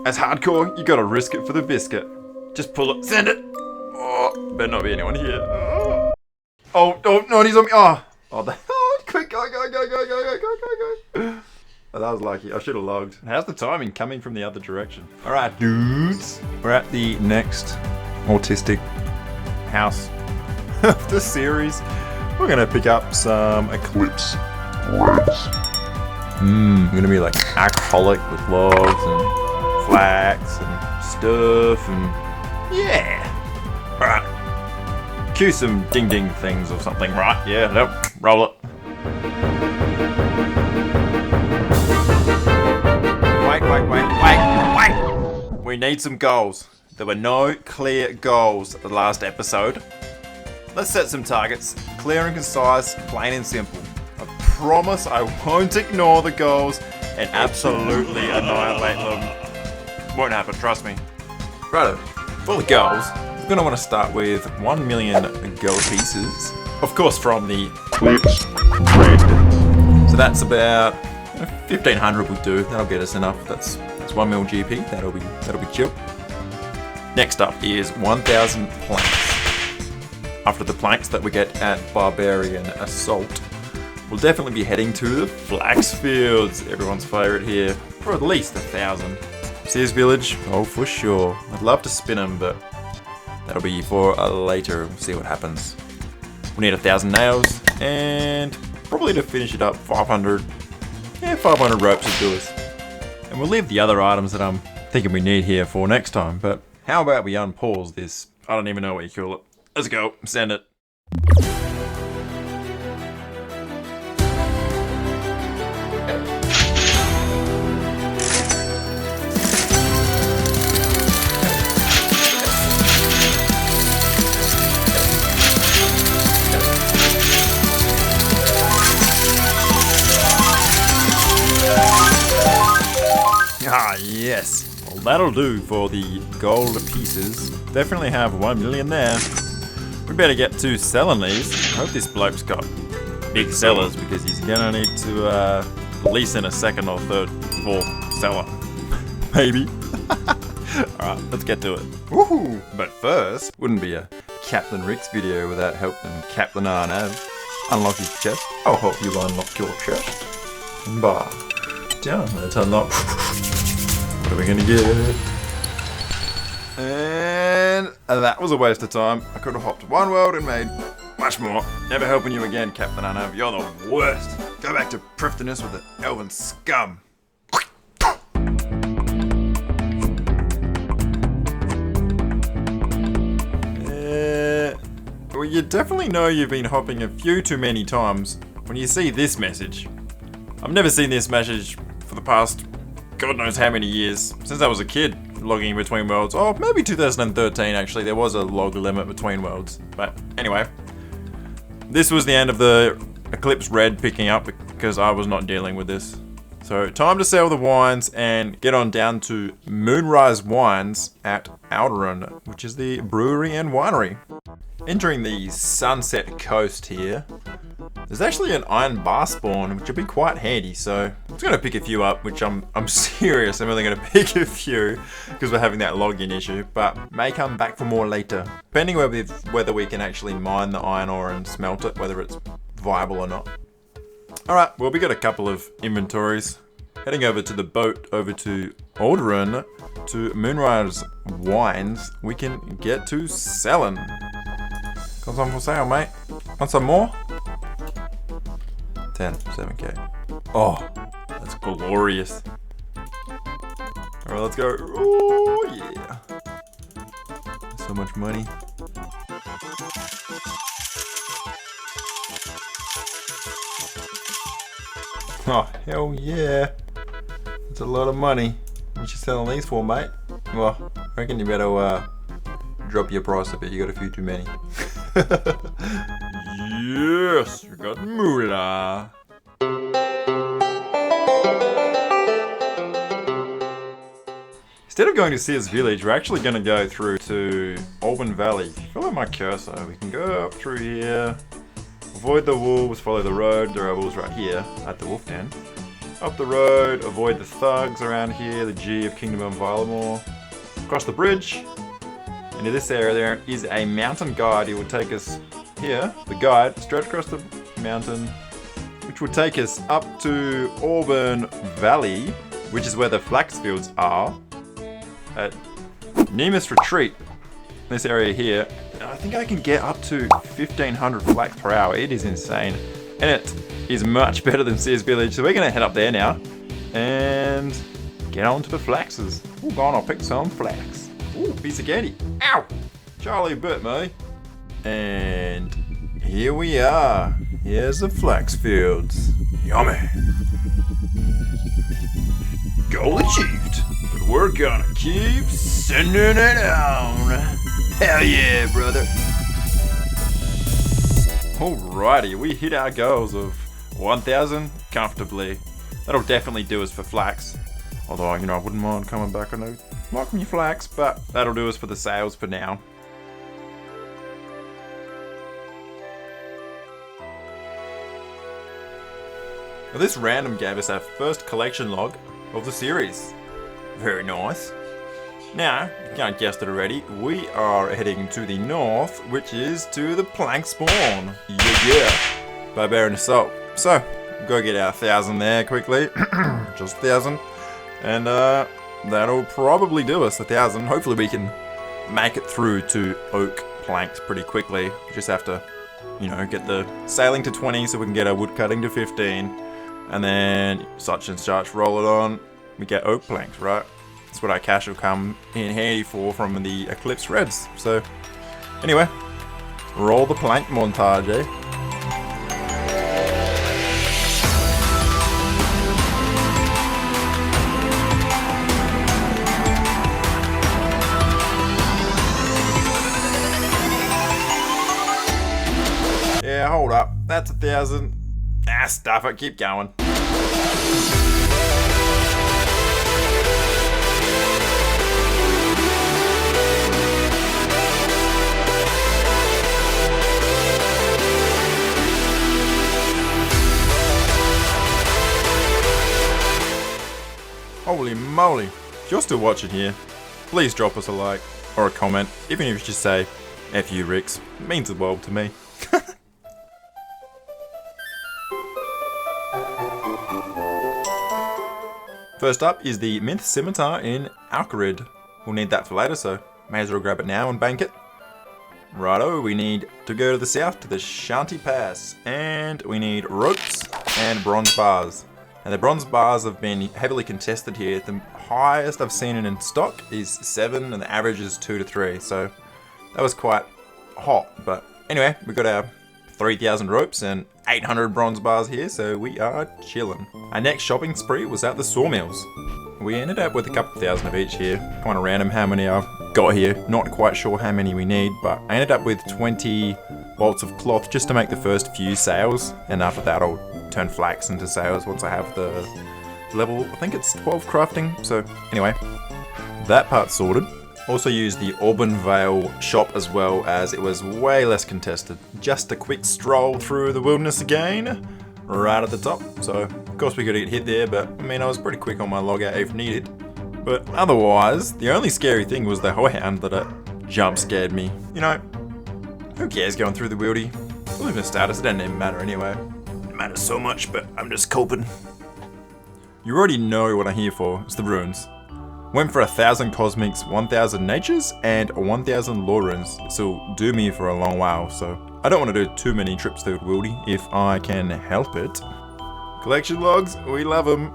As hardcore, you gotta risk it for the biscuit. Just pull it, send it. Oh, better not be anyone here. Oh, no, he's on me. Quick, go. Oh, that was lucky. I should have logged. How's the timing coming from the other direction? All right, dudes. We're at the next autistic house of the series. We're gonna pick up some eclipse. We're gonna be like alcoholic with logs and flax and stuff and yeah. All right. Cue some ding ding things or something, right? Yeah, nope. Roll it. Wait. We need some goals. There were no clear goals the last episode. Let's set some targets. Clear and concise, plain and simple. I promise I won't ignore the goals and absolutely annihilate them. Won't happen, trust me. Righto, for the goals, we're going to want to start with 1 million gold pieces. Of course from the eclipse red. So that's about 1,500 will do. That'll get us enough. That's 1 mil GP. That'll be chill. Next up is 1,000 planks. After the planks that we get at Barbarian Assault, we'll definitely be heading to the flax fields, everyone's favourite here, for at least 1,000. Sears Village, oh for sure. I'd love to spin them, but that'll be for later. We'll see what happens. We need 1,000 nails, and probably to finish it up, 500. Yeah, 500 ropes will do us. And we'll leave the other items that I'm thinking we need here for next time, but how about we unpause this? I don't even know what you call it. Let's go, send it. Ah, yes. Well, that'll do for the gold pieces. Definitely have 1 million there. We better get to selling these. I hope this bloke's got big sellers because he's gonna need to lease in a second or third floor seller. Maybe. Alright, let's get to it. Woohoo! But first, wouldn't be a Captain Rixz video without helping Captain Arnav unlock his chest. I'll help you unlock your chest. Bah. Down, let's unlock. What are we gonna get? And that was a waste of time. I could have hopped one world and made much more. Never helping you again, Captain Arnav. You're the worst. Go back to Prifdinus with the elven scum. Well, you definitely know you've been hopping a few too many times when you see this message. I've never seen this message for the past God knows how many years, since I was a kid, logging in between worlds. Oh, maybe 2013 actually, there was a log limit between worlds. But anyway, this was the end of the Eclipse Red picking up because I was not dealing with this. So time to sell the wines and get on down to Moonrise Wines at Alderaan, which is the brewery and winery. Entering the Sunset Coast here, there's actually an iron bar spawn, which will be quite handy, so I'm just going to pick a few up, which I'm serious, I'm only going to pick a few, because we're having that login issue, but may come back for more later, depending whether we can actually mine the iron ore and smelt it, whether it's viable or not. Alright, well we got a couple of inventories. Heading over to the boat, over to Alderaan, to Moonrise Wines, we can get to selling. Got some for sale, mate. Want some more? 7k. Oh, that's glorious. Alright, let's go. Oh, yeah. So much money. Oh, hell yeah. That's a lot of money. What you selling these for, mate? Well, I reckon you better drop your price a bit. You got a few too many. Yes, you got moolah. Instead of going to Sears Village, we're actually going to go through to Auburn Valley. Follow my cursor. We can go up through here. Avoid the wolves, follow the road. There are wolves right here at the wolf den. Up the road, avoid the thugs around here, the G of Kingdom of Vilamore. Across the bridge. Into this area there is a mountain guide. It will take us here, the guide, straight across the mountain, which will take us up to Auburn Valley, which is where the flax fields are. At Nemus Retreat, this area here, I think I can get up to 1500 flax per hour. It is insane. And it is much better than Sears Village. So we're going to head up there now and get on to the flaxes. Ooh, go on, I'll pick some flax. Ooh, piece of candy. Ow! Charlie bit me. And here we are. Here's the flax fields. Yummy. Goal achieved. But we're gonna keep sending it on. Hell yeah, brother. Alrighty, we hit our goals of 1,000 comfortably. That'll definitely do us for flax. Although, I wouldn't mind coming back and locking your flax, but that'll do us for the sales for now. Now, this random gave us our first collection log of the series. Very nice. Now, you can't guess it already, we are heading to the north, which is to the plank spawn. Yeah. Barbarian Assault. So, go get our 1,000 there quickly. Just 1,000. And that'll probably do us 1,000. Hopefully we can make it through to oak planks pretty quickly. We just have to, get the sailing to 20 so we can get our wood cutting to 15. And then such and such, roll it on. We get oak planks, right? That's what our cash will come in handy for from the Eclipse Reds. So, anyway, roll the plank montage, eh? Yeah, hold up. That's 1,000. Ah, stuff it. Keep going. Holy moly. If you're still watching here, please drop us a like or a comment, even if you just say, F you Rixz. It means the world to me. First up is the Myth Scimitar in Alcarid. We'll need that for later, so may as well grab it now and bank it. Righto, we need to go to the south to the Shanti Pass, and we need ropes and bronze bars. Now the bronze bars have been heavily contested here. The highest I've seen it in stock is 7 and the average is 2 to 3, so that was quite hot. But anyway, we got our 3,000 ropes and 800 bronze bars here, so we are chilling. Our next shopping spree was at the sawmills. We ended up with a couple thousand of each here. Kind of random how many I've got here. Not quite sure how many we need, but I ended up with 20 bolts of cloth just to make the first few sales. And after that I'll turn flax into sales once I have the level, I think it's 12 crafting. So anyway, that part sorted. Also used the Auburn Vale shop as well, as it was way less contested. Just a quick stroll through the wilderness again, right at the top. So, of course we could get hit there, but I was pretty quick on my logout if needed. But otherwise, the only scary thing was the hound that jump scared me. Who cares going through the wildy? We'll leave the status, it doesn't even matter anyway. It matters so much, but I'm just coping. You already know what I'm here for, it's the runes. Went for 1,000 cosmics, 1,000 natures, and 1,000 lore runes. This will do me for a long while, so I don't want to do too many trips through Wildy if I can help it. Collection logs, we love them.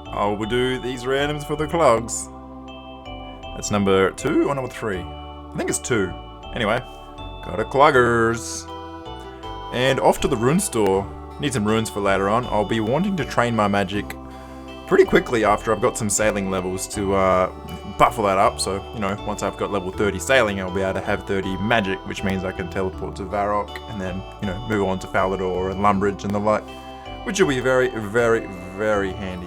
I will do these randoms for the clogs. That's number 2 or number 3? I think it's 2. Anyway, got a cloggers. And off to the rune store. Need some runes for later on. I'll be wanting to train my magic pretty quickly after I've got some sailing levels to buffle that up. So, once I've got level 30 sailing, I'll be able to have 30 magic, which means I can teleport to Varrock and then, move on to Falador and Lumbridge and the like, which will be very, very, very handy.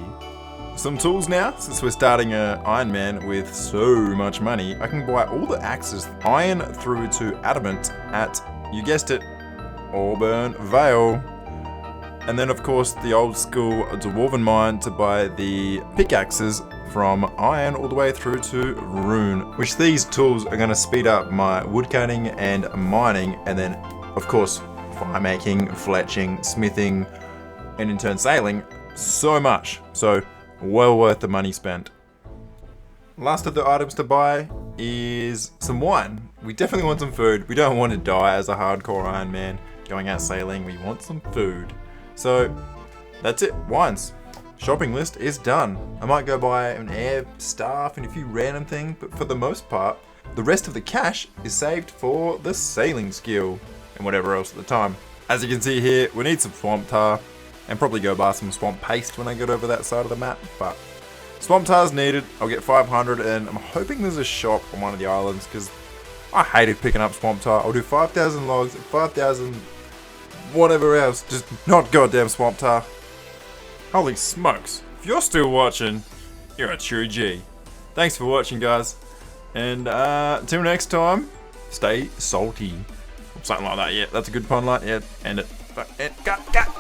Some tools now, since we're starting an Ironman with so much money, I can buy all the axes, iron through to adamant at, you guessed it, Auburn Vale. And then of course the old school dwarven mine to buy the pickaxes from iron all the way through to rune, which these tools are going to speed up my woodcutting and mining, and then of course fire making, fletching, smithing, and in turn sailing so much. So well worth the money spent. Last of the items to buy is some wine. We definitely want some food. We don't want to die as a hardcore Iron Man going out sailing. We want some food. So that's it, wines. Shopping list is done. I might go buy an air staff and a few random things, but for the most part, the rest of the cash is saved for the sailing skill and whatever else at the time. As you can see here, we need some swamp tar and probably go buy some swamp paste when I get over that side of the map, but swamp tar is needed. I'll get 500 and I'm hoping there's a shop on one of the islands because I hated picking up swamp tar. I'll do 5,000 logs, 5,000 whatever else, just not goddamn swamp tar. Holy smokes, if you're still watching, you're a true G. Thanks for watching, guys, and until next time, stay salty. Something like that, yeah, that's a good pun line, yeah, end it. Cut.